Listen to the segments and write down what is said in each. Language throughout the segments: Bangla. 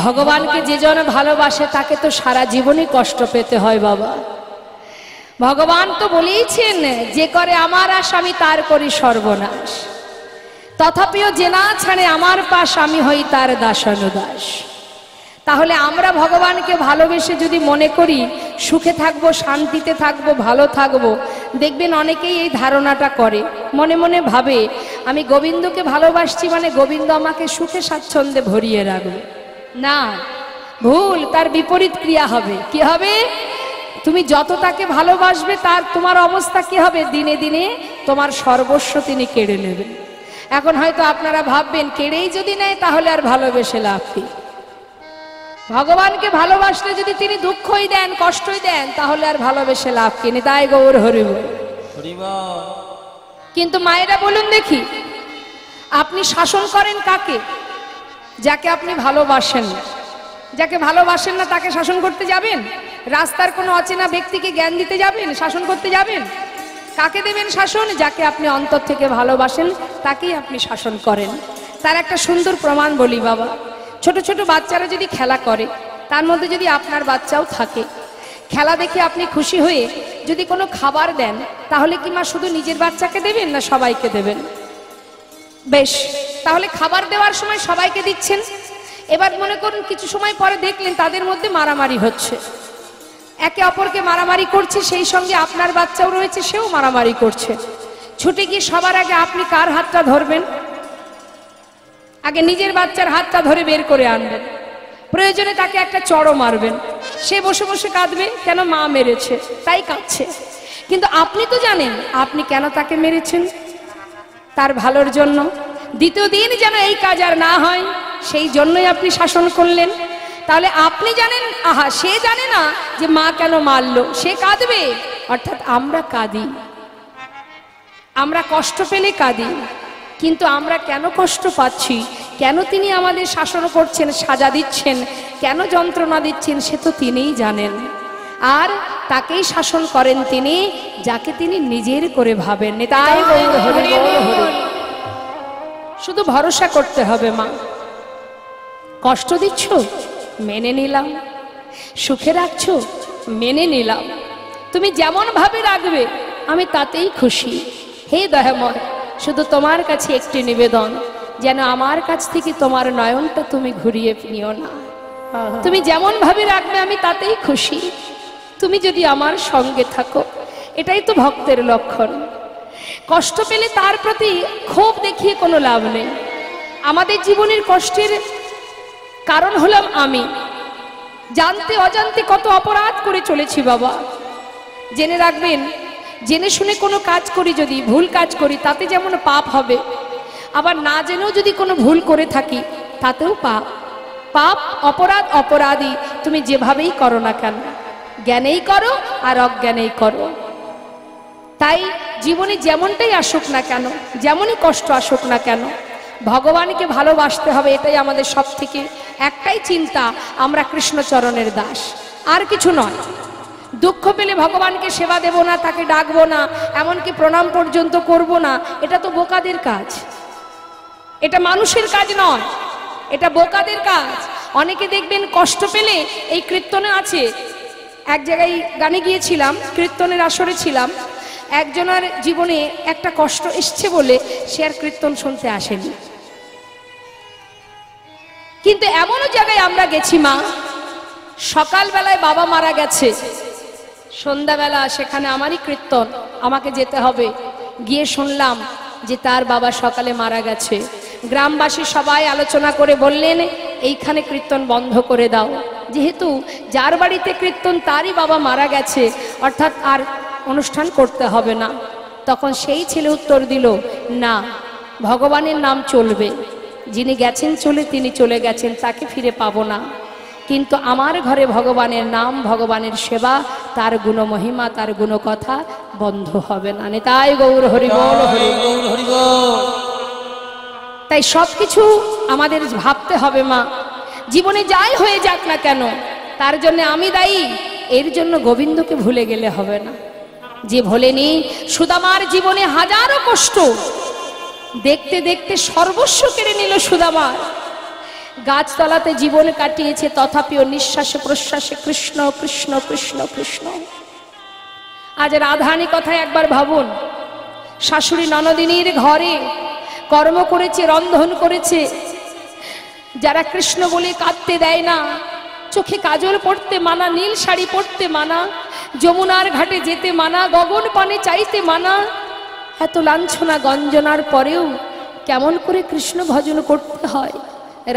ভগবানকে যে জন ভালোবাসে তাকে তো সারা জীবনই কষ্ট পেতে হয় বাবা। ভগবান তো বলেইছেন, যে করে আমার আশ আমি তার করি সর্বনাশ, তথাপিও যে না ছাড়ে আমার পাশ আমি হই তার দাসানুদাস। তাহলে আমরা ভগবানকে ভালোবেসে যদি মনে করি সুখে থাকবো, শান্তিতে থাকবো, ভালো থাকবো, দেখবেন অনেকেই এই ধারণাটা করে, মনে মনে ভাবে আমি গোবিন্দকে ভালোবাসছি মানে গোবিন্দ আমাকে সুখে স্বাচ্ছন্দ্যে ভরিয়ে রাখবে। না, ভুল, তার বিপরীত ক্রিয়া হবে। কি হবে? তুমি যত তাকে ভালোবাসবে তার তোমার অবস্থা কি হবে? দিনে দিনে তোমার সর্বস্ব তিনি কেড়ে নেবেন। এখন হয়তো আপনারা ভাববেন কেড়েই যদি নেয় তাহলে আর ভালোবেসে লাভ কি? ভগবানকে ভালোবাসলে যদি তিনি দুঃখই দেন, কষ্টই দেন, তাহলে আর ভালোবেসে লাভ কি? তাই গৌর হরিবল। কিন্তু মায়েরা বলুন দেখি, আপনি শাসন করেন কাকে? যাকে আপনি ভালোবাসেন। যাকে ভালোবাসেন না তাকে শাসন করতে যাবেন? রাস্তার কোনো অচেনা ব্যক্তিকে জ্ঞান দিতে যাবেন, শাসন করতে যাবেন? কাকে দেবেন শাসন? যাকে আপনি অন্তর থেকে ভালোবাসেন তাকেই আপনি শাসন করেন। তার একটা সুন্দর প্রমাণ বলি বাবা। ছোট ছোট বাচ্চারা যদি খেলা করে, তার মধ্যে যদি আপনার বাচ্চাও থাকে, খেলা দেখে আপনি খুশি হয়ে যদি কোনো খাবার দেন, তাহলে কি মা শুধু নিজের বাচ্চাকে দেবেন না সবাইকে দেবেন? বেশ, তাহলে খাবার দেওয়ার সময় সবাইকে দিচ্ছেন। এবার মনে করুন কিছু সময় পরে দেখলেন তাদের মধ্যে মারামারি হচ্ছে, একে অপরকে মারামারি করছে, সেই সঙ্গে আপনার বাচ্চাও রয়েছে, সেও মারামারি করছে। ছুটে গিয়ে সবার আগে আপনি কার হাতটা ধরবেন? আগে নিজের বাচ্চার হাতটা ধরে বের করে আনবেন, প্রয়োজনে তাকে একটা চড়ও মারবেন। সে বসে বসে কাঁদবে, কেন? মা মেরেছে তাই কাঁদছে। কিন্তু আপনি তো জানেন আপনি কেন তাকে মেরেছেন, তার ভালোর জন্য। দ্বিতীয় দিন যেন এই কাজ আর না হয়, সেই জন্যই আপনি শাসন করলেন। তাহলে আপনি জানেন, আহা, সে জানে না যে মা কেন মারলো, সে কাঁদবে। অর্থাৎ আমরা কাঁদি, আমরা কষ্ট পেলে কাঁদি। কিন্তু আমরা কেন কষ্ট পাচ্ছি, কেন তিনি আমাদের শাসন করছেন, সাজা দিচ্ছেন, কেন যন্ত্রণা দিচ্ছেন, সে তো তিনিই জানেন। আর তাকেই শাসন করেন তিনি, যাকে তিনি নিজের করে ভাবেন। তাই শুধু ভরসা করতে হবে। মা কষ্ট দিচ্ছ, মেনে নিলাম। সুখে রাখছো, মেনে নিলাম। তুমি যেমন ভাবে রাখবে আমি তাতেই খুশি। হে দয়াময়, শুধু তোমার কাছে একটি নিবেদন, যেন আমার কাছ থেকে তোমার নয়নটা তুমি ঘুরিয়ে নিও না। তুমি যেমন ভাবে রাখবে আমি তাতেই খুশি। তুমি যদি আমার সঙ্গে থাকো, এটাই তো ভক্তের লক্ষণ। কষ্ট পেলে তার প্রতি ক্ষোভ দেখিয়ে কোনো লাভ নেই। আমাদের জীবনের কষ্টের কারণ হলাম আমি। জানতে অজান্তে কত অপরাধ করে চলেছি বাবা। জেনে রাখবেন, জেনে শুনে কোনো কাজ করি, যদি ভুল কাজ করি তাতে যেমন পাপ হবে, আবার না জেনেও যদি কোনো ভুল করে থাকি তাতেও পাপ। পাপ, অপরাধ, অপরাধী তুমি যেভাবেই করো না কেন, জ্ঞানেই করো আর অজ্ঞানেই করো। তাই জীবনে যেমনটাই আসুক না কেন, যেমনই কষ্ট আসুক না কেন, ভগবানকে ভালোবাসতে হবে। এটাই আমাদের সব থেকে একটাই চিন্তা, আমরা কৃষ্ণচরণের দাস, আর কিছু নয়। দুঃখ পেলে ভগবানকে সেবা দেব না, তাকে ডাকবো না, এমনকি প্রণাম পর্যন্ত করব না, এটা তো বোকাদের কাজ। এটা মানুষের কাজ নয়, এটা বোকাদের কাজ। অনেকে দেখবেন কষ্ট পেলে, এই কীর্তনে আছে, এক জায়গায় গানে গিয়েছিলাম, কীর্তনের আসরে ছিলাম, একজনের জীবনে একটা কষ্ট এসছে বলে সে আর কীর্তন শুনতে আসেনি। কিন্তু এমনও জায়গায় আমরা গেছি মা, সকালবেলায় বাবা মারা গেছে, সন্ধ্যাবেলা সেখানে আমারই কীর্তন, আমাকে যেতে হবে। গিয়ে শুনলাম যে তার বাবা সকালে মারা গেছে। গ্রামবাসী সবাই আলোচনা করে বললেন এইখানে কীর্তন বন্ধ করে দাও, যেহেতু যার বাড়িতে কীর্তন তারই বাবা মারা গেছে, অর্থাৎ আর অনুষ্ঠান করতে হবে না। তখন সেই ছেলে উত্তর দিল, না, ভগবানের নাম চলবে, যিনি গেছেন চলে, তিনি চলে গেছেন, তাকে ফিরে পাবো না। কিন্তু আমার ঘরে ভগবানের নাম, ভগবানের সেবা, তার গুণ মহিমা, তার গুণ কথা বন্ধ হবে না। তাই গৌর হরি বল, হরি বল। তাই সবকিছু আমাদের ভাবতে হবে মা, জীবনে যাই হয়ে যাক না কেন তার জন্য আমি দায়ী, এর জন্য গোবিন্দকে ভুলে গেলে হবে না। যে ভোলেনি, সুদামার জীবনে হাজারো কষ্ট, দেখতে দেখতে সর্বস্ব কেড়ে নিল সুদামার। গাছতলাতে জীবন কাটিয়েছে, তথাপিও নিঃশ্বাসে প্রশ্বাসে কৃষ্ণ কৃষ্ণ কৃষ্ণ কৃষ্ণ। আজ রাধারানী কথায় একবার ভাবুন, শাশুড়ি ননদিনীর ঘরে কর্ম করেছে, রন্ধন করেছে, যারা কৃষ্ণ বলে কাঁদতে দেয় না, চোখে কাজল পড়তে মানা, নীল শাড়ি পরতে মানা, যমুনার ঘাটে যেতে মানা, গগন পানে চাইতে মানা, এত লাঞ্ছনা গঞ্জনার পরেও কেমন করে কৃষ্ণ ভজন করতে হয়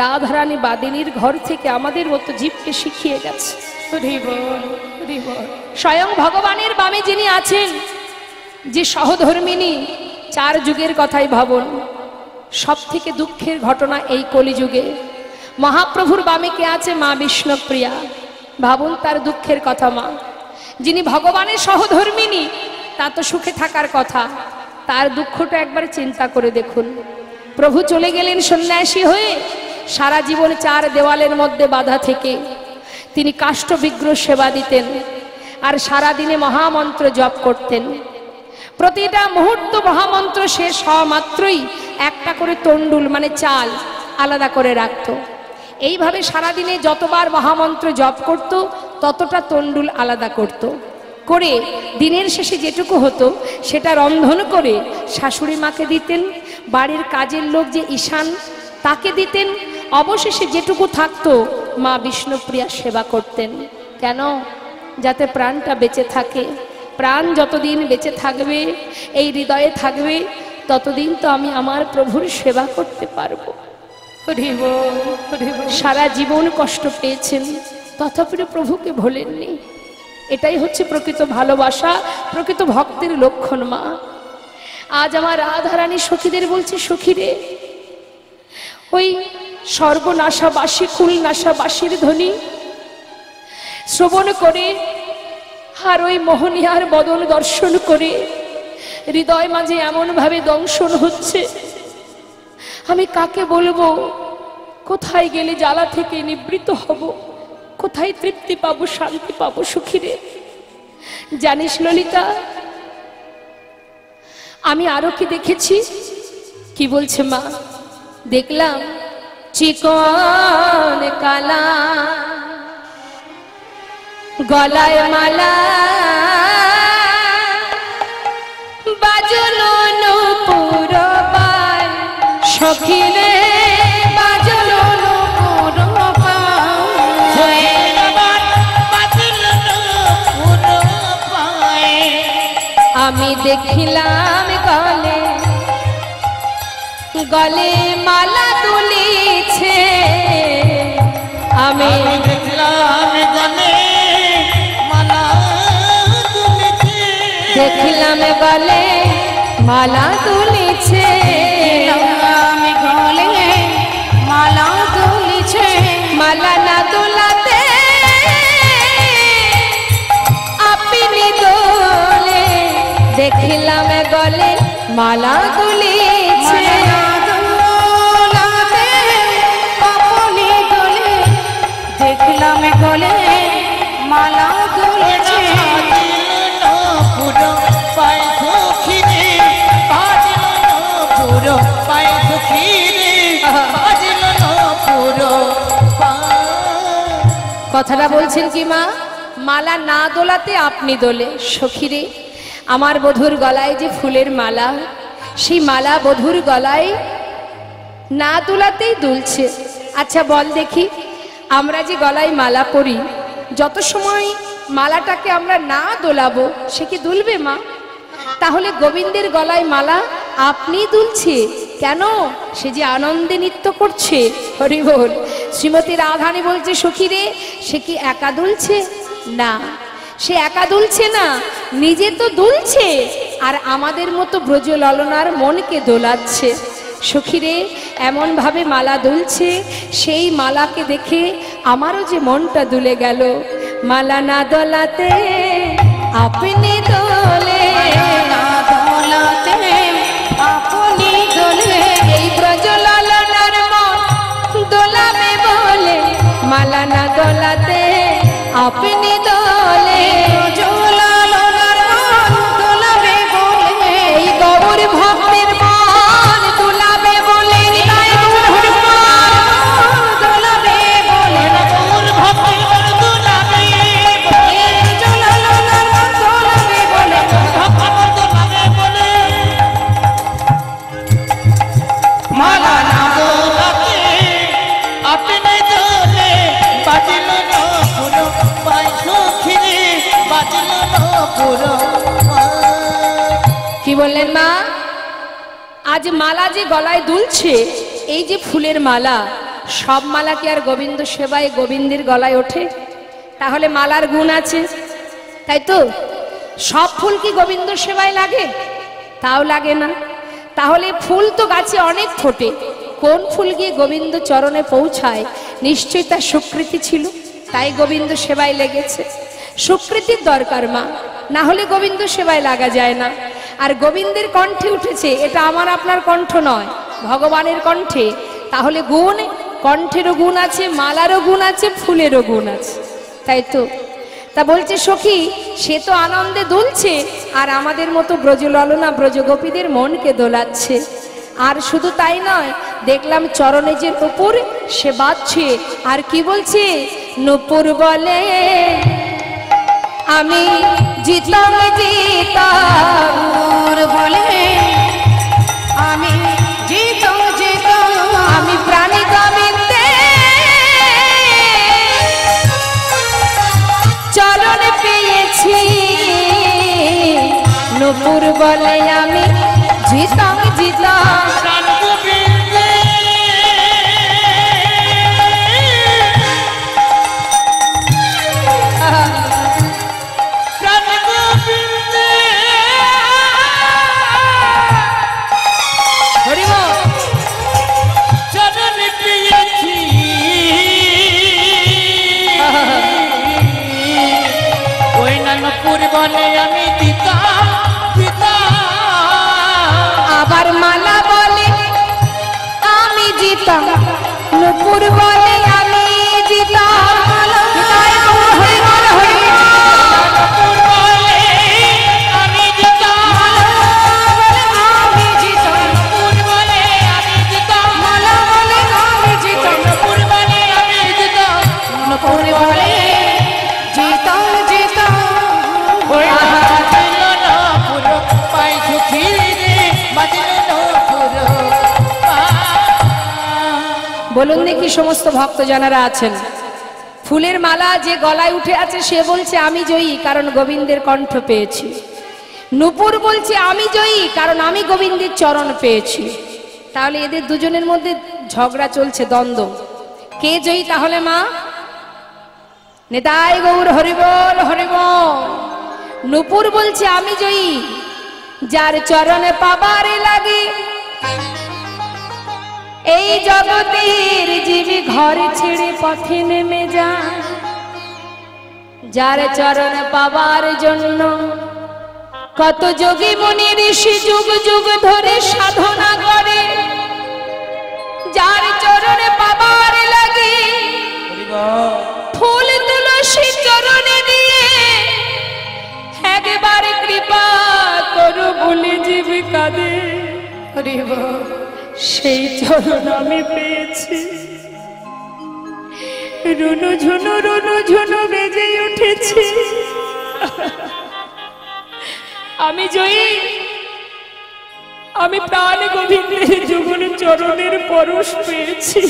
রাধারানী বাদিনীর ঘর থেকে আমাদের মতো জীবকে শিখিয়ে গেছে। স্বয়ং ভগবানের বামে যিনি আছেন, যে সহধর্মিনী, 4 যুগের কথাই ভাবুন, সব থেকে দুঃখের ঘটনা এই কলিযুগে মহাপ্রভুর বামে কে আছে? মা বিষ্ণুপ্রিয়া। ভাবুন তার দুঃখের কথা। মা যিনি ভগবানের সহধর্মিনী, তা তো সুখে থাকার কথা, তার দুঃখটা একবার চিন্তা করে দেখুন। প্রভু চলে গেলেন সন্ন্যাসী হয়ে, সারা জীবন 4 দেওয়ালের মধ্যে বাধা থেকে তিনি কাষ্ঠ বিগ্রহ সেবা দিতেন, আর সারা দিনে মহামন্ত্র জপ করতেন। প্রতিটা মুহূর্ত মহামন্ত্র শেষ হওয়া মাত্রই একটা করে তন্ডুল মানে চাল আলাদা করে রাখত। এইভাবে সারাদিনে যতবার মহামন্ত্র জপ করত ততটা তন্ডুল আলাদা করত, করে দিনের শেষে যেটুকু হতো সেটা রন্ধন করে শাশুড়ি মাকে দিতেন, বাড়ির কাজের লোক যে ঈশান তাকে দিতেন, অবশেষে যেটুকু থাকতো মা বিষ্ণুপ্রিয়া সেবা করতেন। কেন? যাতে প্রাণটা বেঁচে থাকে। প্রাণ যতদিন বেঁচে থাকবে, এই হৃদয়ে থাকবে, ততদিন তো আমি আমার প্রভুর সেবা করতে পারবো। সারা জীবন কষ্ট পেয়েছেন, তথাপি প্রভুকে ভোলেননি। এটাই হচ্ছে প্রকৃত ভালোবাসা, প্রকৃত ভক্তের লক্ষণ। মা আজ আমার রাধারানী সখীদের বলছে, সখীরে ওই সর্বনাশাবাসী কুলনাশাবাসীর ধ্বনি শ্রবণ করে আর ওই মোহনীয়ার বদন দর্শন করে হৃদয় মাঝে এমন ভাবে দংশন হচ্ছে, আমি কাকে বলবো? কোথায় গেলে জ্বালা থেকে নিবৃত হব? কোথায় তৃপ্তি পাবো, শান্তি পাবো? সখীরে জানিস ললিতা, আমি আরো কি দেখেছি? কি বলছে মা? দেখলাম চিকন কালা গলায় মালা, বাজলো নূপুর পায়, সখীরে বাজলো নূপুর পায়, আমি দেখিলাম গলে গলে মালা তুলিছে, আমি দেখলাম গলে মালা তুলিছে, দেখলাম গলে মালা তুলিছে, আমি গলে মালা তুলিছে, মালা না তোলাতে আপনি দোলে, দেখলাম গলে মালা তুলিছে, দেখলাম গলে মালা তুলিছে, পুরো পায় সখীরে বাজলো পুরো পায় সখীরে বাজলো পুরো। কথাটা বলছেন কি মা? মালা না দোলাতে আপনি দোলে। সখীরে আমার বধূর গলায় যে ফুলের মালা, সেই মালা বধূর গলায় না দোলাতেই দুলছে। আচ্ছা বল দেখি, আমরা যে গলায় মালা পরি, যত সময় মালাটাকে আমরা না দোলাবো সে কি দুলবে মা? তাহলে গোবিন্দের গলায় মালা আপনি দুলছে কেন? সে যে আনন্দে নৃত্য করছে। হরি বল। শ্রীমতী রাধারানী বলছে, সখীরে সে কি একা দুলছে? না, সে একা দুলছে না, নিজে তো দুলছে আর আমাদের মতো ব্রজ ললনার মনকে দোলাচ্ছে। সখীরে এমন ভাবে মালা দুলছে, সেই মালাকে দেখে আমারও যে মনটা দুলে গেল। মালা না দোলাতে আপনি দোলে, না দোলাতে আপনি দোলে, এই ব্রজ ললনার মন দোলাবে বলে, মালা না দোলাতে আপনি দোলে, ব্রজ ললনার মন দোলাবে বলে, এই গৌর ভক্তের মন দোলাবে বলে, বাজিল নপুর পাই সখী রে বাজিল নপুর। কি বললেন মা? আজ মালা যে গলায় দুলছে, এই যে ফুলের মালা, সব মালা কি আর গোবিন্দ সেবায় গোবিন্দের গলায় ওঠে? তাহলে মালার গুণ আছে, তাই তো? সব ফুল কি গোবিন্দ সেবায় লাগে? তাও লাগে না। তাহলে ফুল তো গাছে অনেক ফোটে, কোন ফুল গিয়ে গোবিন্দ চরণে পৌঁছায়? নিশ্চয়ই তার স্বীকৃতি ছিল, তাই গোবিন্দ সেবায় লেগেছে। স্বীকৃতির দরকার মা, না হলে গোবিন্দ সেবায় লাগা যায় না। আর গোবিন্দের কণ্ঠে উঠেছে, এটা আমার আপনার কণ্ঠ নয়, ভগবানের কণ্ঠে। তাহলে গুণ, কণ্ঠেরও গুণ আছে, মালারও গুণ আছে, ফুলেরও গুণ আছে, তাই তো? তা বলছে সখী, সে তো আনন্দে দুলছে, আর আমাদের মতো ব্রজললনা ব্রজগোপীদের মনকে দোলাচ্ছে। আর শুধু তাই নয়, দেখলাম চরণে যে নূপুর, সে বাজছে। আর কি বলছে? নূপুর বলে আমি জিতাম জিতাম, বলে আমি জিতাম জিতাম, আমি প্রাণী গোবিন্দে চরণ পেয়েছি। নূপুর বলে আমি জিতাম জিতাম, আমি দিতাম আবার মালা বলে আমি জিতাম, নূপুর বলে আমি জিতাম। বলুন দেখি সমস্ত ভক্ত যারা আছেন, ফুলের মালা যে গলায় উঠে আছে সে বলছে আমি জয়ী, কারণ গোবিন্দের কণ্ঠ পেয়েছি। নূপুর বলছে আমি জয়ী, কারণ আমি গোবিন্দের চরণ পেয়েছি। তাহলে এদের দুজনের মধ্যে ঝগড়া চলছে, দ্বন্দ্ব। কে জয়ী তাহলে মা? নেতাই গৌর হরিবল হরিবল। নূপুর বলছে আমি জয়ী, যার চরণে পাবারে লাগে এই জগতের জীবী ঘর ছেড়ে পথে নেমে যায়। যার চরণ পাবার জন্য কত যোগী মুনি ঋষি যুগ যুগ ধরে সাধনা করে, যার চরণে পাবার লাগে ফুল তুলসী চরণে দিয়ে একবার কৃপা করো বলে জীবী কাঁদে। সেই চরণ আমি পেয়েছি। রুনু ঝুনু বেজে উঠেছি, আমি জয়ী, আমি প্রাণ গোবিন্দের যুগল চরণের পরশ পেয়েছি।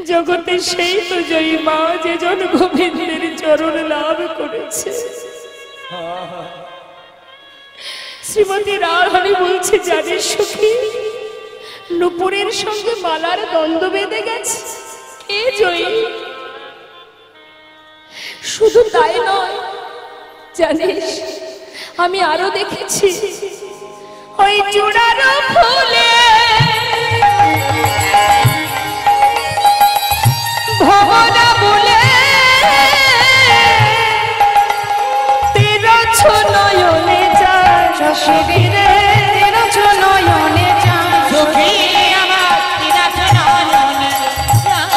জগতে সেই তো জয়ী মা, যে জন গোবিন্দের চরণ লাভ করেছে। শ্রীমতী রাধারানী বলছে, জানিস সখী, নূপুরের সঙ্গে মালার দ্বন্দ্ব বেঁধে গেছে, কে জয়ী? শুধু তাই নয়, জানিস আমি আরো দেখেছি, ওই চূড়ার ফুলে ভবনা বলে তীরছ নয়নে যায়, শশীরে তীরছ নয়নে যায়, সখী আমার তীরছ নয়নে যায়,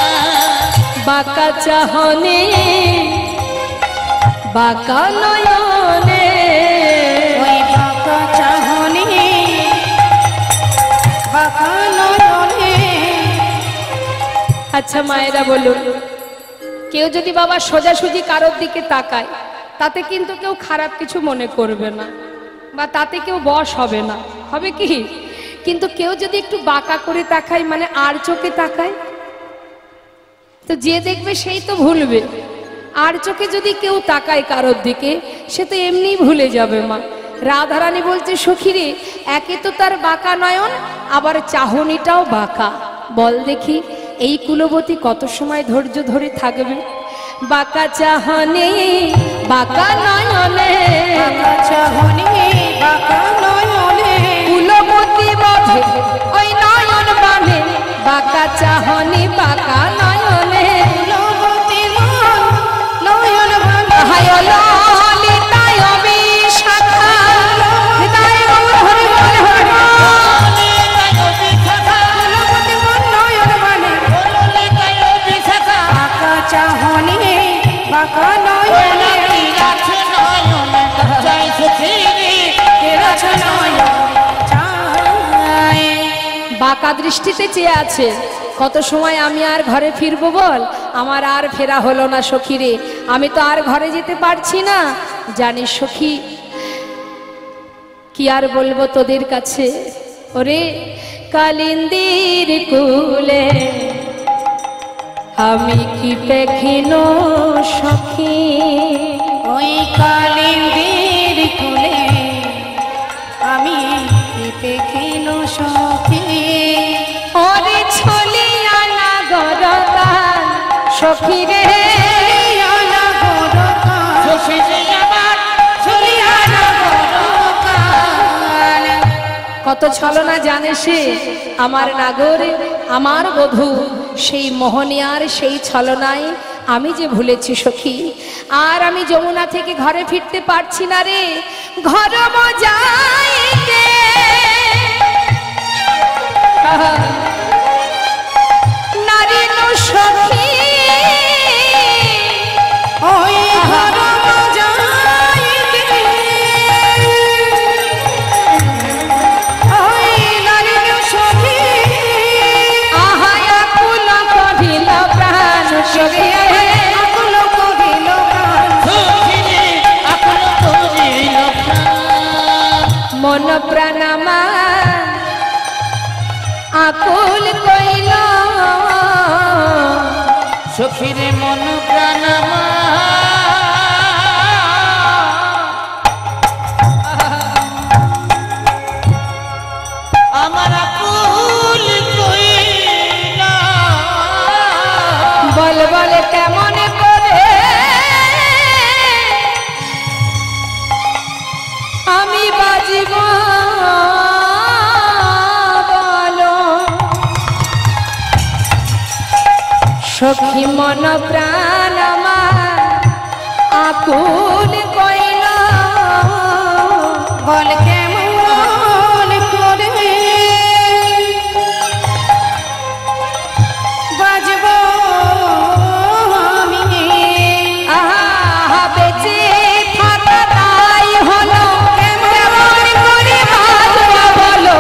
বাঁকা চাহনে বাঁকা নয়নে, ওই বাঁকা চাহনে বাঁকা নয়নে। আচ্ছা মায়েরা বলুন, কেউ যদি বাবা সোজাসুজি কারোর দিকে তাকায়, তাতে কিন্তু কেউ খারাপ কিছু মনে করবে না, বা তাতে কেউ বশ হবে না, হবে কি? কিন্তু কেউ যদি একটু বাঁকা করে তাকায়, মানে আর চোখে তাকায়, তো যে দেখবে সেই তো ভুলবে। আর চোখে যদি কেউ তাকায় কারোর দিকে, সে তো এমনি ভুলে যাবে মা। রাধারানী বলছে, সখীরে, একে তো তার বাঁকা নয়ন, আবার চাহনিটাও বাঁকা। বল দেখি এই কুলবতী কত সময় ধৈর্য ধরে থাকবে? বাঁকা চাহনি বাঁকা নয়নে, বাঁকা চাহনি বাঁকা নয়নে, কুলবতী বধে ওই নয়ন বানে, বাঁকা চাহনি বাঁকা নয়নে। কুলবতী মন নয়ন বানে, হায় ললিতায় বিশাখা, হৃদয় গৌর হরি বল হরি বল। কুলবতী মন নয়ন বানে, বাঁকা চাহনি বাঁকা নয়নে, তেরাছ নয়ন চায়। বাঁকা দৃষ্টিতে চেয়ে আছে। কত সময় আমি আর ঘরে ফিরবো বল? আমার আর ফেরা হলো না সখীরে, আমি তো আর ঘরে যেতে পারছি না। জানিস সখী, কি আর বলবো তোদের কাছে? ওরে কালিন্দির কুলে আমি কি পেখিনো সখী, ওই কালিন্দির কুলে আমি পেখিন সখী, ওরে ছলিয়া না গরদান সখী রে, আনা গরকান, আনা গরকান। কত ছলনা জানে সে আমার নাগরে, আমার বধূ। সেই মোহনিয়ার সেই ছলনায় আমি যে ভুলেছি সখী। আর আমি যমুনা থেকে ঘরে ফিরতে পারছি না রে। ঘর মজাইতে নারী নো সখী, ওই ঘর মজাইতে, ওই নারীর সখী, আহায় আকুল কহিল প্রাণ সখী, আকুল কহিল প্রাণ, মন প্রাণ আমার আকুল কইল। সখীরে মন প্রাণ আমার আকুল কইলা, বল বল কেমন করে আমি বাজিব বলো? সখী মন প্রাণ আমার আকুল কইল। বল কেমন করে বাজব আমি, আহা বেঁচে থাকা তাই হলো, কেমন করে বাজব বলো?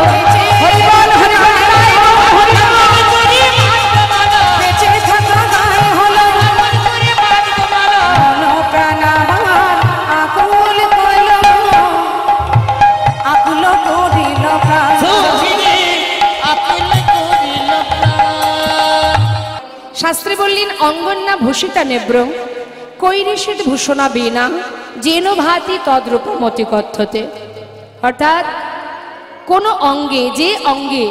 হরি বল হরি বল তাই হরি বল। বেঁচে থাকা গায়ে হলো মন প্রাণ আমার আকুল কইল, আকুল করিল প্রাণ। সখীরে আকুল করিল প্রাণ। শাস্ত্রে বললেন, অঙ্গন্যা ভূষিতা নেব্র কৈরিষিত ভূষণা বীণা যেন ভাতি তদ্রূপমতি কথ্যতে। অর্থাৎ কোনো অঙ্গে, যে অঙ্গে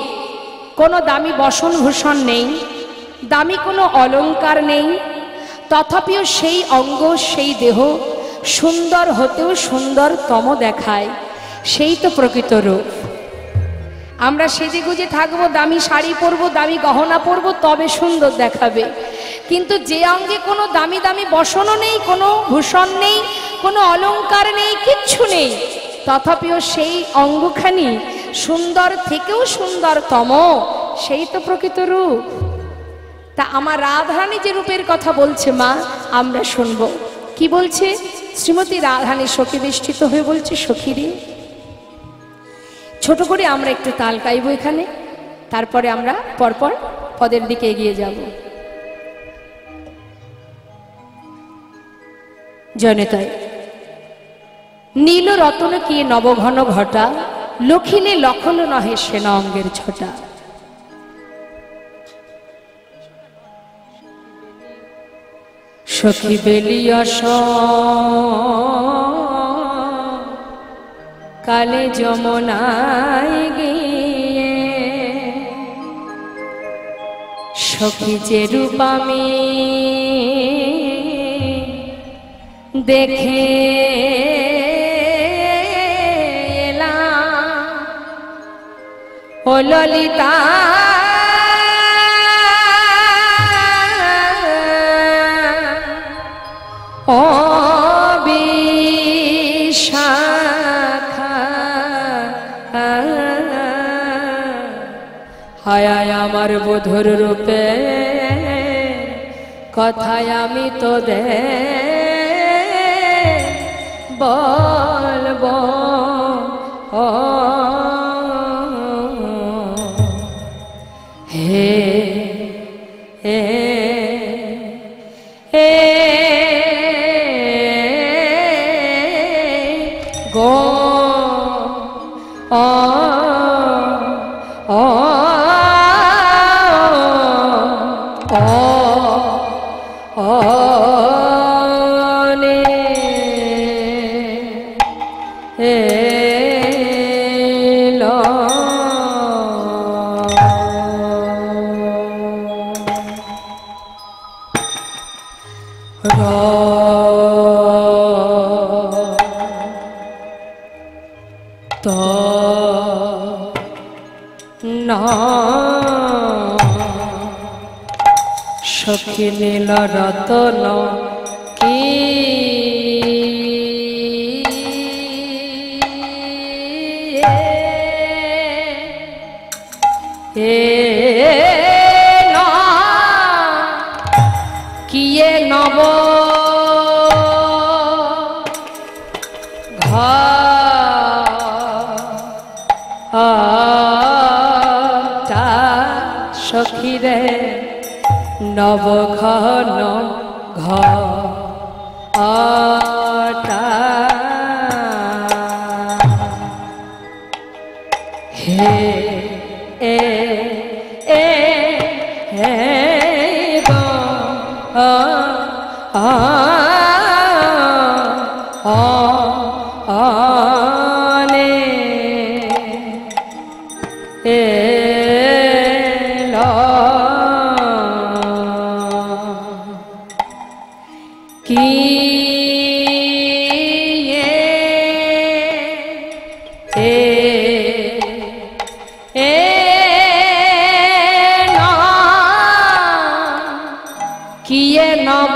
কোনো দামি বসন ভূষণ নেই, দামি কোনো অলংকার নেই, তথাপিও সেই অঙ্গ সেই দেহ সুন্দর হতেও সুন্দরতম দেখায়, সেই তো প্রকৃত রূপ। আমরা সেজে গুজে থাকবো, দামি শাড়ি পরবো, দামি গহনা পরবো, তবে সুন্দর দেখাবে। কিন্তু যে অঙ্গে কোনো দামি দামি বসনও নেই, কোনো ভূষণ নেই, কোনো অলংকার নেই, কিচ্ছু নেই, তথাপিও সেই অঙ্গখানি সুন্দর থেকেও সুন্দরতম, সেই তো প্রকৃত রূপ। তা আমার রাধারানী যে রূপের কথা বলছে মা, আমরা শুনবো কি বলছে। শ্রীমতী রাধারানী সখীবেষ্টিত হয়ে বলছে, সখীরে, ছোট করে আমরা একটু তাল গাইব এখানে, তারপরে আমরা পরপর পদের দিকে এগিয়ে যাব। জনেতায় নীল রতন কি নবঘন ঘটা, লখিলে লখল নহে সেনা অঙ্গের ছোটা। সখী বেলিয়স কালে যমুনায় গিয়ে, সখী যে রূপ আমি দেখে এলাম, ও ললিতা ও বিশাখা, হায় আমার বধুর রূপে কথায় আমি তো বলবো। হে হে হে গো ও ও ও নে এলো। তো না সখী নীল রতন কি কিয়ে নব ঘটা সখীরে নবঘন ঘটা। হে এ এ হে গো নে এলো। কি কিয়ে নব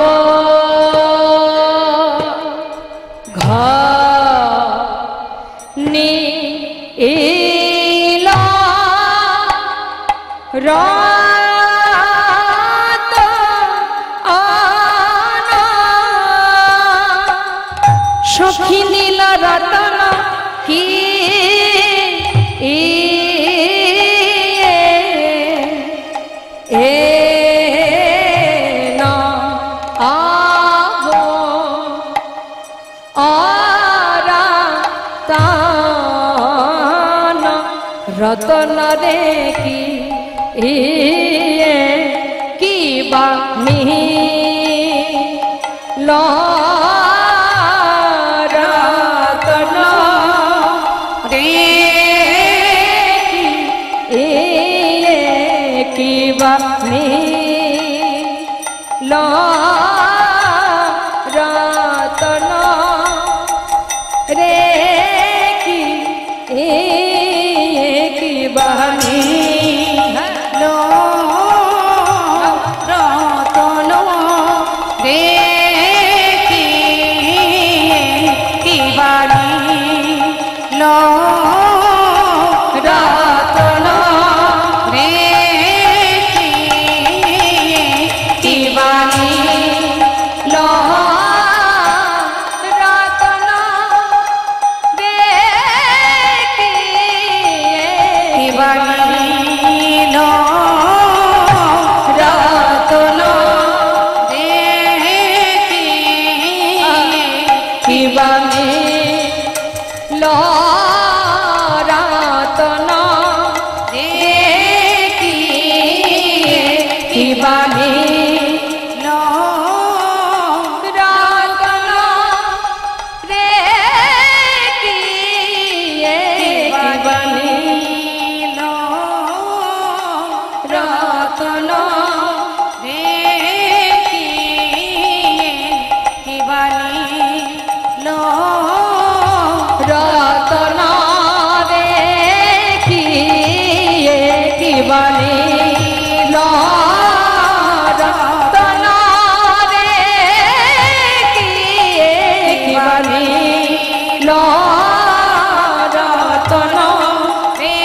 ঘনি ইল রাত আনা সখী নীল রতন কি রতন রে কি বা ল রতন রে কি বা ল রতন রে কি বানি লো রতন রে কি বাড়ি লো রতন রে কি বাড়ি কি বাণী লো রতন রে কি বাণী লো রতন রে কি বাণী লো রতন রে কি বাণী রতন রে কি বাণী রতন রে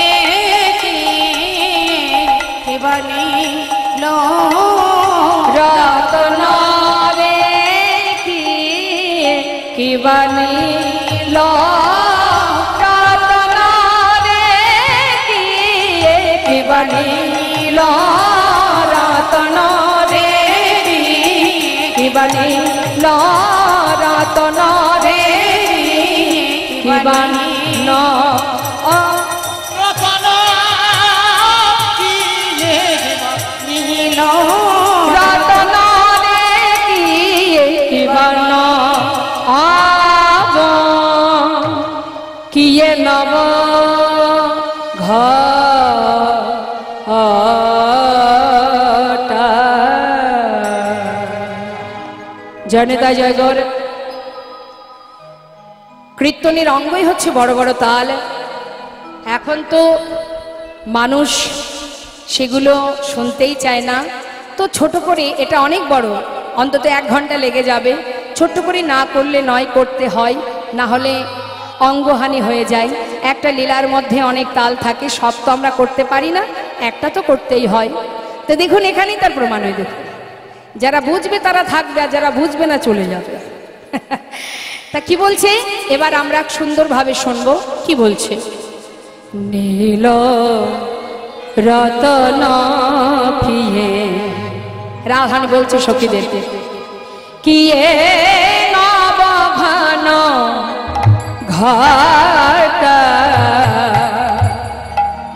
কি বাণী লো রতন রে কি বাণী রতন রে কি বাণী রতন রে কি বাণী রতন রে কি বাণী রতনা কি নীল রতন রে কি বর্ণ আব কিয়ে নব ঘটা জনতা জয়গর কীর্তনের অঙ্গই হচ্ছে বড় বড় তাল। এখন তো মানুষ সেগুলো শুনতেই চায় না, তো ছোট করে, এটা অনেক বড়, অন্তত 1 ঘন্টা লেগে যাবে, ছোট্ট করে না করলে নয়, করতে হয়, না হলে অঙ্গহানি হয়ে যায়। একটা লীলার মধ্যে অনেক তাল থাকে, সব তো আমরা করতে পারি না, একটা তো করতেই হয়। তো দেখুন এখানেই তার প্রমাণ হয়। দেখুন যারা বুঝবে তারা থাকবে, আর যারা বুঝবে না চলে যাবে। তা কি বলছে এবার আমরা সুন্দরভাবে শুনবো। কি বলছে? নীল রতন পিয়ে, রাধান বলছে সখীদেরকে, কিয়ে নব ঘন ঘটা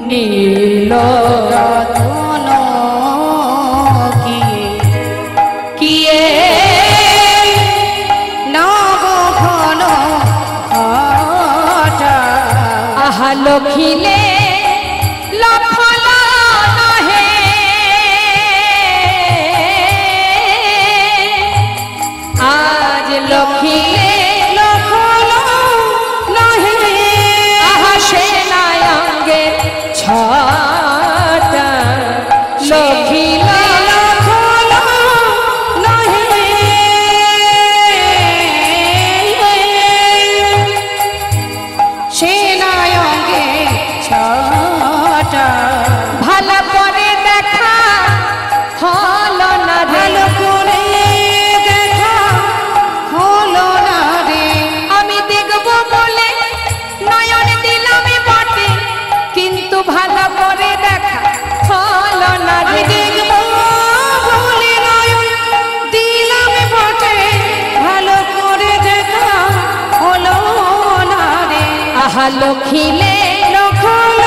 নীল রতন কিয়ে নব ঘন ঘটা আহা লখিলে লখল নহে আজ লখিলে লখল নহে আহা সেনায়ঙ্গে ছটা লখিলে লখল নহে সেনায়ঙ্গে ছটা ভালো করে দেখা হলো না রে, ভালো করে দেখা হলো না রে আমি দেখব বলে নয়ন দিলাম বটে, কিন্তু ভালো করে দেখা হলো না আমি রে। দেখব বলে নয়ন দিলাম বটে ভালো করে দেখা হলো না রে আহা লখিলে লখল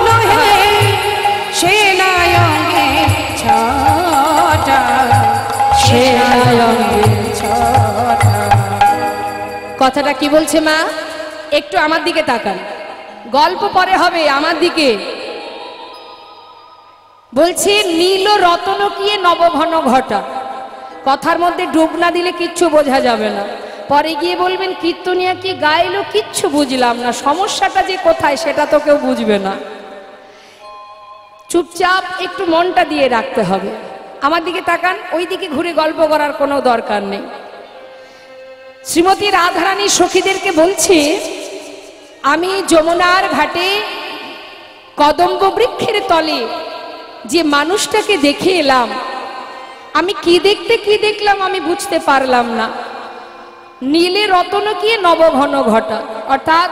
নহে সেনায়ঙ্গে ছটা সেনায়ঙ্গে ছটা কথাটা কি বলছে মা? একটু আমার দিকে তাকান, গল্প পরে হবে, আমার দিকে বলছে নীল রতন কিয়ে নবঘন ঘটা। কথার মধ্যে ডুব না দিলে কিচ্ছু বোঝা যাবে না, পরে গিয়ে বলবেন কীর্তনিয়া কি গাইলো, কিচ্ছু বুঝলাম না, সমস্যাটা যে কোথায় সেটা তো কেউ বুঝবে না। চুপচাপ একটু মনটা দিয়ে রাখতে হবে। আমার দিকে তাকান, ওই দিকে ঘুরে গল্প করার কোনো দরকার নেই। শ্রীমতী রাধারানী সখীদেরকে বলছে, আমি যমুনার ঘাটে কদম্ব বৃক্ষের তলে যে মানুষটাকে দেখে এলাম, আমি কি দেখলাম আমি বুঝতে পারলাম না। নীলে রত্ন কি নবঘন ঘটা, অর্থাৎ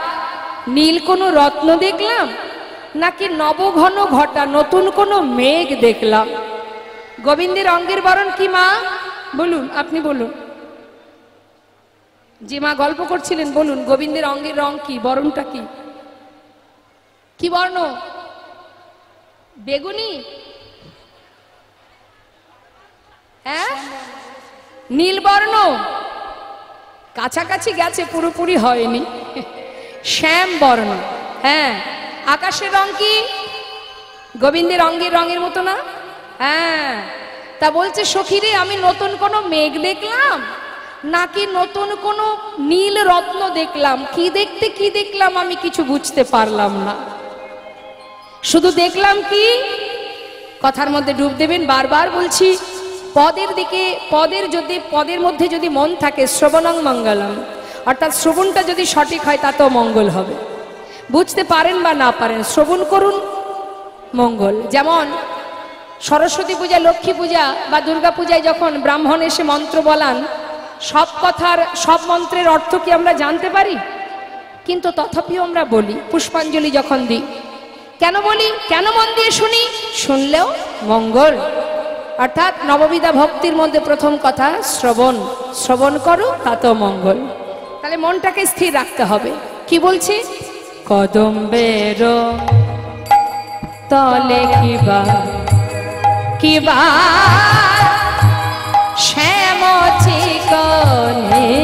নীল কোনো রত্ন দেখলাম নাকি নবঘন ঘটা নতুন কোনো মেঘ দেখলাম। গোবিন্দের অঙ্গের বরণ কি মা? বলুন, আপনি বলুন, যে মা গল্প করছিলেন বলুন, গোবিন্দের অঙ্গের রং কি, বরণটা কি? কি বর্ণ? বেগুনি? নীলবর্ণ কাছাকাছি গেছে, পুরোপুরি হয়নি। শ্যাম বর্ণ, হ্যাঁ। আকাশের রং কি? গোবিন্দের অঙ্গের রঙের মতো না? হ্যাঁ। তা বলছে সখীরে, আমি নতুন কোনো মেঘ দেখলাম নাকি নতুন কোনো নীল রত্ন দেখলাম? কি দেখলাম আমি কিছু বুঝতে পারলাম না। শুধু দেখলাম কি, কথার মধ্যে ডুব দেবেন। বারবার বলছি, পদের মধ্যে যদি মন থাকে, শ্রবণং মঙ্গলম, অর্থাৎ শ্রবণটা যদি সঠিক হয় তাতেও মঙ্গল হবে। বুঝতে পারেন বা না পারেন, শ্রবণ করুন, মঙ্গল। যেমন সরস্বতী পূজা, লক্ষ্মী পূজা বা দুর্গা পূজায় যখন ব্রাহ্মণ এসে মন্ত্র বলান, সব মন্ত্রের অর্থ কি আমরা জানতে পারি? কিন্তু তথাপিও আমরা বলি, পুষ্পাঞ্জলি যখন দিই। কেন বলি? কেন মন দিয়ে শুনি? শুনলেও মঙ্গল। অর্থাৎ নববিধা ভক্তির মধ্যে প্রথম কথা শ্রবণ করো, তাতেও মঙ্গল। তাহলে মনটাকে স্থির রাখতে হবে। কি বলছি? কদম্বের তলে কিবা শ্যাম চিকনিয়া,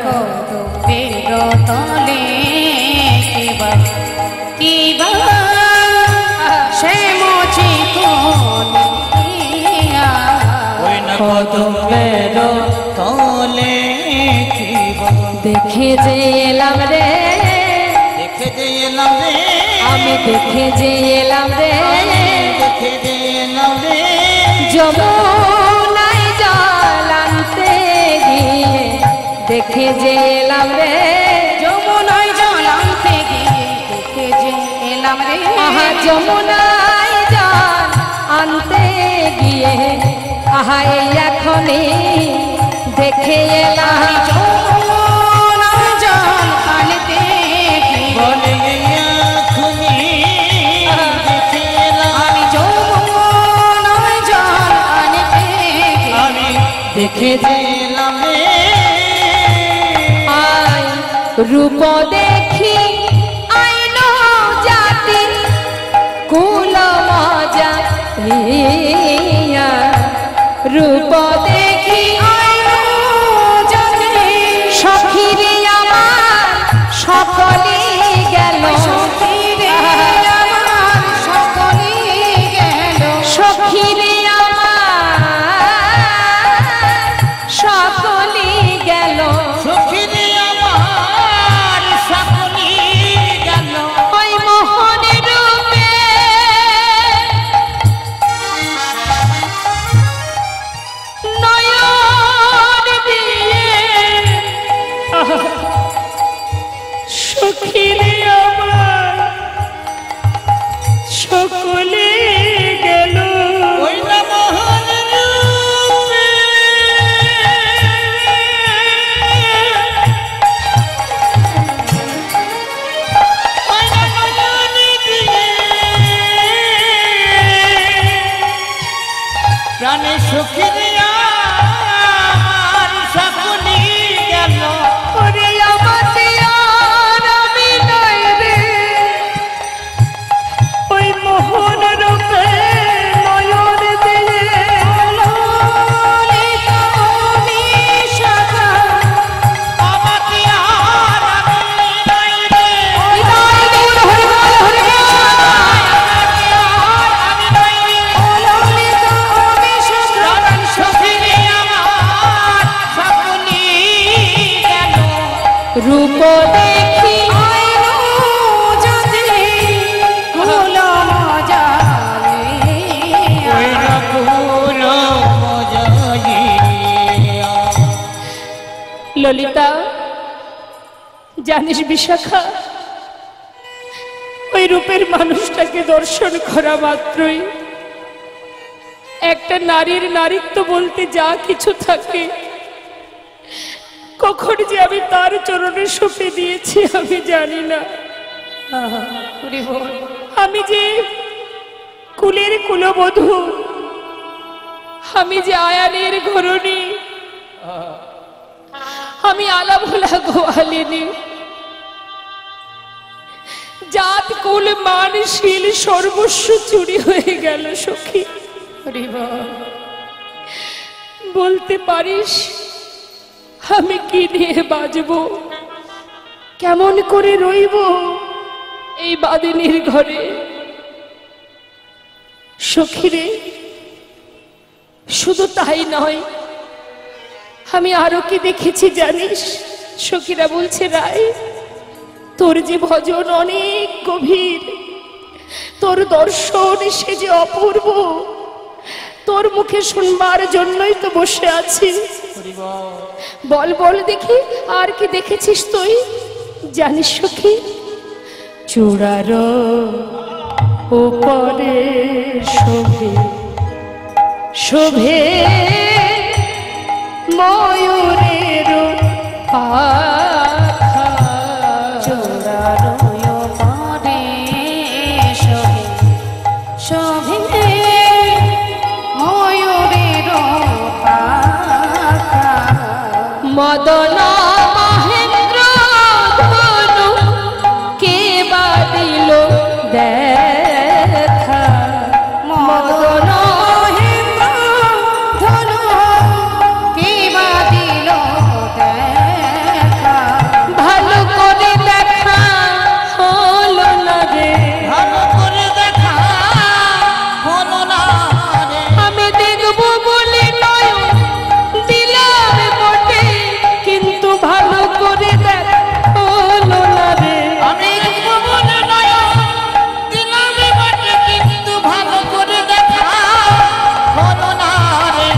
কদম্বের তলে কিবা শ্যাম চিকনিয়া, কদম্বের তলে কিবা দেখে যে এলাম রে, দেখে যে এলাম রে, আমি দেখে যে এলাম রে, দেখে যে এলাম রে, যমুনায় জল আনতে গিয়ে দেখে যে এলাম রে, যমুনায় জল আনতে গিয়ে দেখে যে এলাম রে, আহা যমুনায় জল আনতে গিয়ে, আহা এই এখনই দেখে এলাম। যমুনায় জল আনতে গিয়ে বলে এখনি দেখে এলাম, আমি যমুনায় জল আনতে গিয়ে আমি দেখে যে এলাম রে, আয় রূপ দেখি আইলো জাতি কুল মজা হিয়া, রূপ দেখি আইলো জাতি সখীরে আমার সকলে গেল, সখীরে আমার সকলে গেল, সখীরে আমার সকলে গেল, সখীরে আমার সকলি গেল, ওই মোহনের রূপে নয়ন দিয়ে, সখীরে আমার সকলে গেল, ওই না মোহন রূপে, ওই না মোহন দিয়ে, প্রাণে সখীরে আমার সকলি গেল, ওরে আমাতে আর আমি নাই রে, ওই মোহন রূপে নয়ন দিয়ে, ললিত নিশাখা আমাকে আর আমি নাই রে, হৃদয় দূর হরি বল হরি বল। আমাকে আর আমি নাই রে, ললিত নিশাখা প্রাণ সখীরে আমার সকলি গেল, রূপ দেখি আইলো জাতি কুল মজা ওই না কুল মজাইয়া, ললিতা, জানিস বিশাখা, ওই রূপের মানুষটাকে দর্শন করা মাত্রই একটা নারীর নারীত্ব বলতে যা কিছু থাকে, কখন যে আমি তার চরণে সঁপে দিয়েছি আমি জানি না। আমি যে কুলের কুলবধূ, আমি যে আয়ানের ঘরণী, আমি আলাভোলা গোয়ালিনী, জাত কুল মান শীল সর্বস্ব চুরি হয়ে গেল সখী। বলতে পারিস আমি কি দিয়ে বাঁচবো, কেমন করে রইব এই বাদিনীর ঘরে? সখীরে, শুধু তাই নয়, আমি আরো কি দেখেছি জানিস? সখীরা বলছে, রায় তোর যে ভজন অনেক গভীর, তোর দর্শন সে যে অপূর্ব, তোর মুখে শুনবার জন্যই তো বসে আছি। বল বল দেখি আর কি দেখেছিস তুই? জানিস সখী, চূড়ার উপরে শোভে শোভে ময়ূরের পাখা, চূড়ার উপরে শোভে শোভে ময়ূরের পাখা, মদন মহেন্দ্র ধনু কে বা দিল দেখা, মদন ধনু কে বা দিল দেখা, ভালো করে দেখা হলো না রে, ভালো করে দেখা হলো না রে। আমি দেখবো বলে নয়ন দিলাম বটে, কিন্তু ভালো করে দেখা হলো না রে। আমি বলে নয় দিলাম বটে, কিন্তু ভালো করে দেখা হলো না রে।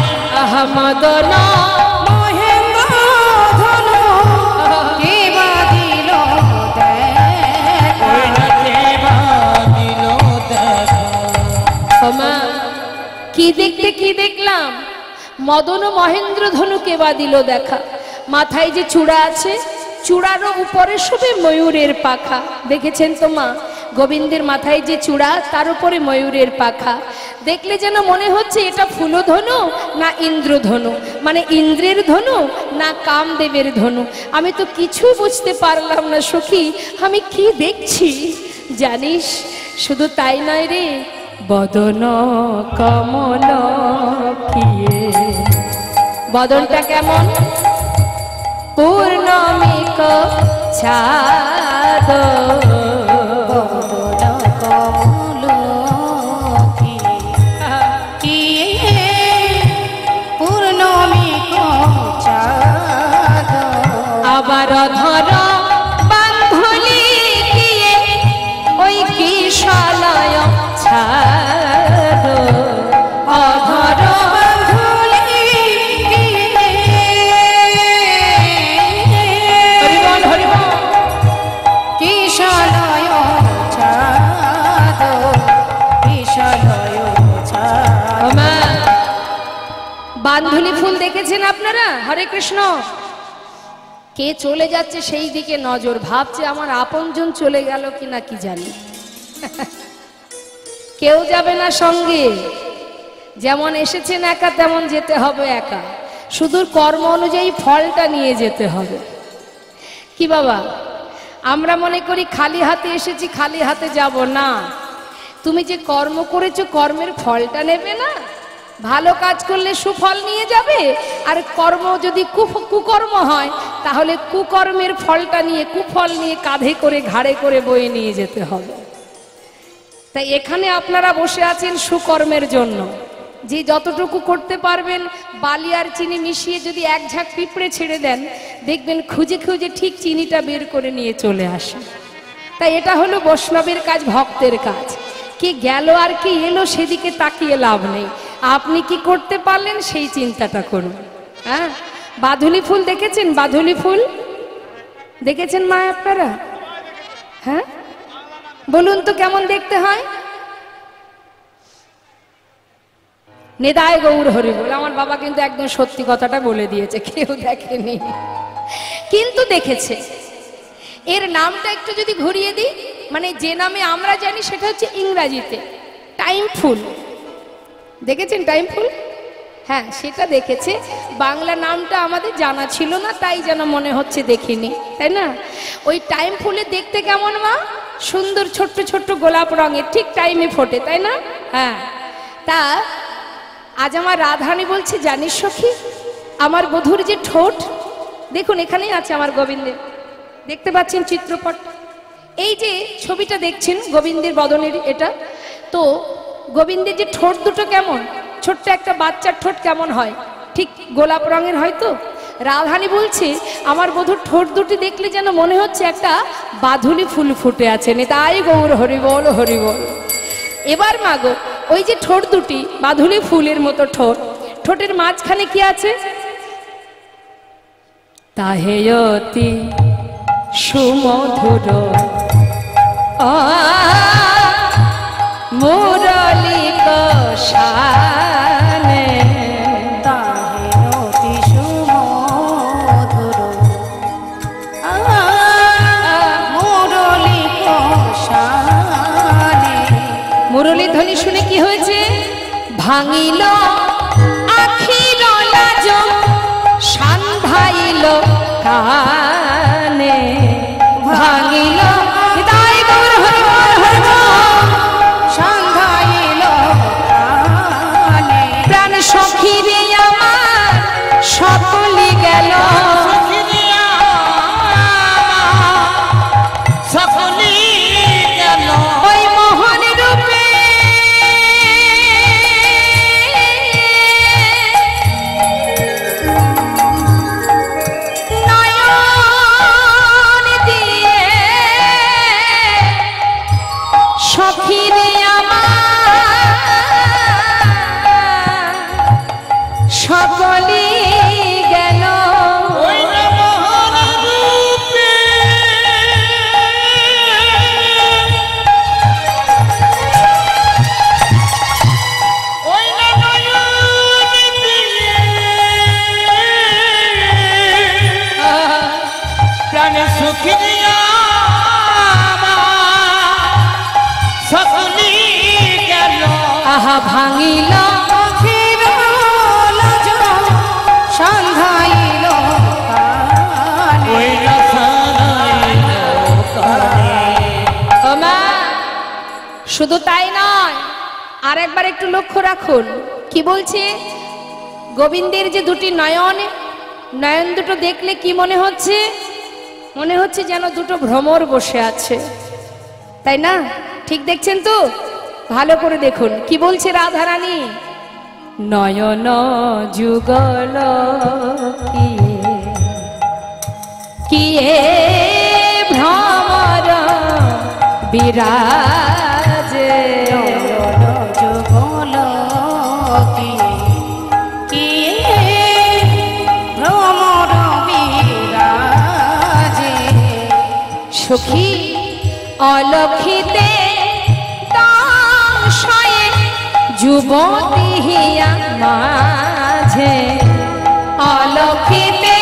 আহা মদন মহেন্দ্র ধনু কে বা দিল দেখা, মা কি দেখতে কি দেখলাম? মদন ও মহেন্দ্র ধনুকে বা দিল দেখা। মাথায় যে চূড়া আছে, চূড়ারও উপরে শোভে ময়ূরের পাখা। দেখেছেন তো মা, গোবিন্দের মাথায় যে চূড়া, তার উপরে ময়ূরের পাখা। দেখলে যেন মনে হচ্ছে এটা ফুলধনু না ইন্দ্রধনু, মানে ইন্দ্রের ধনু না কামদেবের ধনু। আমি তো কিছু বুঝতে পারলাম না সখী, আমি কি দেখছি জানিস? শুধু তাই নয় রে, বদন কমল কিয়ে, বদনটা কেমন? পূর্ণমিক ছাদ, বদন কমল কি পূর্ণমিক চাঁদ, আবার ধর বান্ধলি গিয়ে ওই কিশালয় ছাদ, অধর বাঁধুলি হরিবল হরিবল, কিশালয় ছাদ, কিশালয় ছাদ, মা বান্ধুলি ফুল দেখেছেন আপনারা? হরে কৃষ্ণ। কে চলে যাচ্ছে সেই দিকে নজর, ভাবছে আমার আপনজন চলে গেল কিনা কি জানি। কেউ যাবে না সঙ্গে, যেমন এসেছেন একা তেমন যেতে হবে একা, শুধু কর্ম অনুযায়ী ফলটা নিয়ে যেতে হবে। কি বাবা, আমরা মনে করি খালি হাতে এসেছি খালি হাতে যাব না। তুমি যে কর্ম করেছো কর্মের ফলটা নেবে না? ভালো কাজ করলে সুফল নিয়ে যাবে, আর কর্ম যদি কুকর্ম হয় তাহলে কুকর্মের ফলটা নিয়ে, কুফল নিয়ে কাঁধে করে ঘাড়ে করে বয়ে নিয়ে যেতে হবে। তাই এখানে আপনারা বসে আছেন সুকর্মের জন্য। যে যতটুকু করতে পারবেন, বালি আর চিনি মিশিয়ে যদি এক ঝাঁক পিঁপড়ে ছেড়ে দেন, দেখবেন খুঁজে খুঁজে ঠিক চিনিটা বের করে নিয়ে চলে আসে। তাই এটা হলো বৈষ্ণবের কাজ, ভক্তের কাজ। কে গেল আর কে এলো সেদিকে তাকিয়ে লাভ নেই, আপনি কি করতে পারলেন সেই চিন্তাটা করুন। হ্যাঁ, বাধুলি ফুল দেখেছেন? বাধুলি ফুল দেখেছেন মা আপনারা? হ্যাঁ, বলুন তো কেমন দেখতে হয়? নেদায় গৌর হরি বল। আমার বাবা কিন্তু একদম সত্যি কথাটা বলে দিয়েছে, কেউ দেখেনি কিন্তু দেখেছে। এর নামটা একটু যদি ঘুরিয়ে দিই, মানে যে নামে আমরা জানি সেটা হচ্ছে ইংরাজিতে টাইম ফুল। দেখেছেন টাইম ফুল? হ্যাঁ, সেটা দেখেছে। বাংলা নামটা আমাদের জানা ছিল না, তাই যেন মনে হচ্ছে দেখিনি, তাই না? ওই টাইম ফুলে দেখতে কেমন মা? সুন্দর ছোট্ট ছোট্ট গোলাপ রঙের, ঠিক টাইমে ফোটে, তাই না? হ্যাঁ, তা আজ আমার রাধারানী বলছে, জানিস সখী, আমার বধূর যে ঠোঁট, দেখুন এখানেই আছে আমার গোবিন্দের, দেখতে পাচ্ছেন চিত্রপট, এই যে ছবিটা দেখছেন গোবিন্দের বদনের, এটা তো গোবিন্দের যে ঠোঁট দুটো কেমন, ছোট্ট একটা বাচ্চার ঠোঁট কেমন হয়, ঠিক গোলাপ রঙের হয়। তো রাধারানী বলছে, আমার বধূর ঠোঁট দুটি দেখলে যেন মনে হচ্ছে একটা বাধুলি ফুল ফুটে আছে। তাই গৌর হরিবল হরিবল। এবার মাগো, ওই যে ঠোঁট দুটি বাধুলি ফুলের মতো ঠোঁট, ঠোঁটের মাঝখানে কি আছে? তাহেয়তি সুমধুর মুরলী কষানে, তাহেয়তি সুমধুর মুরলী কষানে। মুরলী ধ্বনি শুনে কি হয়েছে? ভাঙিল আখির লাজ সান্ধাইল কানে, ভাঙিল হৃদয় গৌর হরিবল হরিবল, সান্ধাইল কানে। প্রাণ সখী রে আমার সকলি গেল, সকলি গেল ওই মোহন রূপে নয়ন দিয়ে সখী রে আমার সকলি গেল। ওই না মোহন রূপে ওই না নয়ন দিয়ে প্রাণে সুখী দিয়া সকলি গেল। আহা ভাঙিল আখির লাজ সান্ধাইল কানে। ওই না সারাইল কানে। ও মা, শুধু তাই নয়, আর একবার একটু লক্ষ্য রাখুন কি বলছে। গোবিন্দের যে দুটি নয়ন, নয়ন দুটো দেখলে কি মনে হচ্ছে? মনে হচ্ছে যেন দুটো ভ্রমর বসে আছে, তাই না? ঠিক দেখছেন তো? ভালো করে দেখুন কি বলছে রাধারানী। নয়ন যুগল কিয়ে ভ্রমর বিরাজে, যুগল কিয়ে ভ্রমর বিরাজে। সখী অলক্ষিতে সংশয়ে যুবতী হিয়া মাঝে, অলক্ষিতে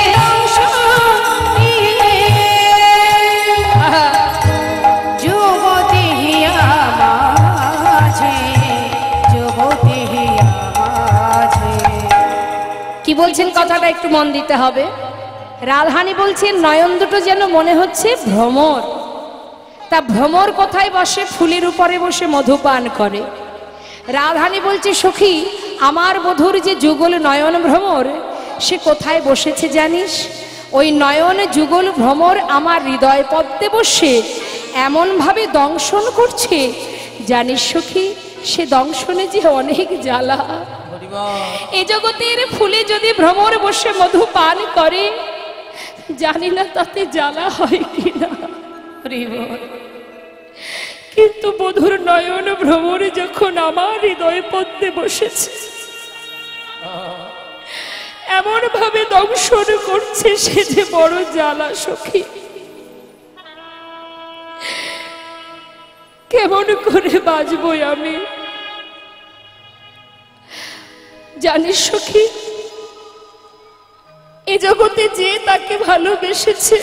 যুবতী হিয়া মাঝে, যুবতী হিয়া মাঝে। কি বলছেন কথাটা একটু মন দিতে হবে। রাধারানী বলছেন নয়ন দুটো যেন মনে হচ্ছে ভ্রমর। তা ভ্রমর কোথায় বসে? ফুলের উপরে বসে মধুপান করে। রাধারানী বলছে, সখী আমার বধূর যে যুগল নয়ন ভ্রমর, সে কোথায় বসেছে জানিস? ওই নয়ন যুগল ভ্রমর আমার হৃদয় পদ্মে বসে এমন ভাবে দংশন করছে, জানিস সখী সে দংশনে যে অনেক জ্বালা। এ জগতের ফুলে যদি ভ্রমর বসে মধু পান করে, জানি না তাতে জ্বালা হয় কিনা, কিন্তু বধুর নয়ন ভ্রমরে যখন আমার হৃদয় পদ্মে বসেছে, এমন ভাবে দংশন করছে, সে যে বড় জ্বালা সখী। কেমন করে বাঁচবো আমি? জানিস সখী, এ জগতে যে তাকে ভালোবেসেছে,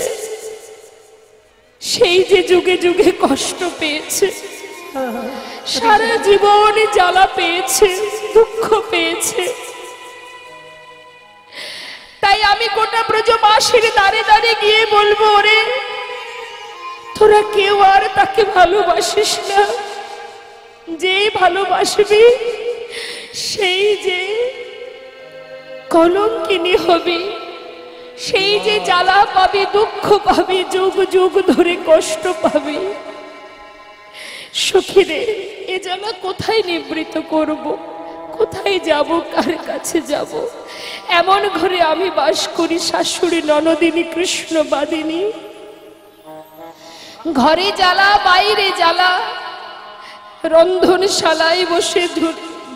সেই যে যুগে যুগে কষ্ট পেয়েছে, সারা জীবনে জ্বালা পেয়েছে, দুঃখ পেয়েছে। তাই আমি গোটা ব্রজবাসীর দ্বারে দ্বারে গিয়ে বলবো, ওরে তোরা কেউ আর তাকে ভালোবাসিস না, যে ভালোবাসবি সেই যে কলঙ্কিনী হবে, সেই যে জ্বালা পাবে, দুঃখ পাবে, যুগ যুগ ধরে কষ্ট পাবে। সখীরে, এ জ্বালা কোথায় নিবৃত করব, কোথায় যাব, কার কাছে যাব? এমন ঘরে আমি বাস করি, শাশুড়ি ননদিনী কৃষ্ণবাদিনী। ঘরে জ্বালা, বাইরে জ্বালা, রন্ধনশালায় বসে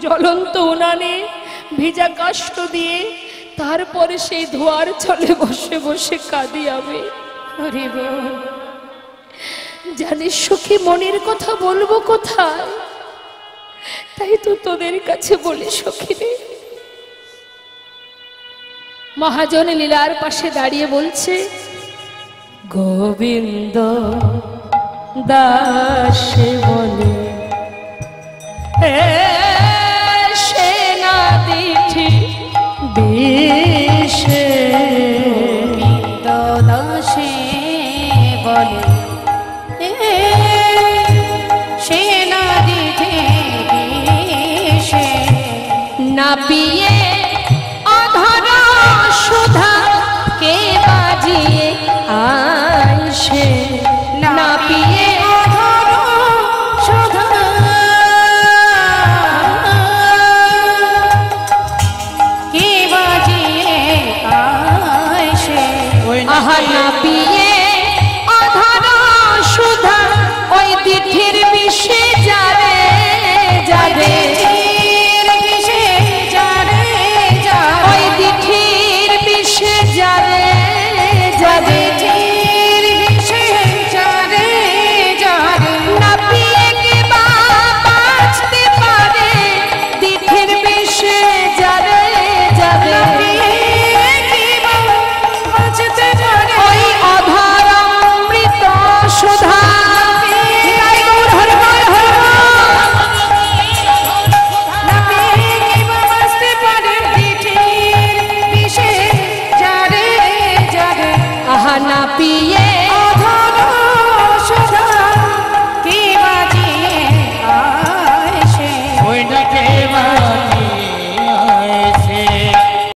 জ্বলন্ত উনানে ভিজা কাষ্ঠ দিয়ে তারপরে সেই ধোয়ার ছলে বসে বসে কাঁদি আমি। ওরে বোন, জানিস সখী, মনের কথা বলবো কোথায়? তাই তো তোদের কাছে বলি সখী রে। মহাজন লীলার পাশে দাঁড়িয়ে বলছে, গোবিন্দ দাসে বলে সেনা দিঠি বিষে, গোবিন্দ দাসে বলে সেনা দিতে বিষে, না পিয়ে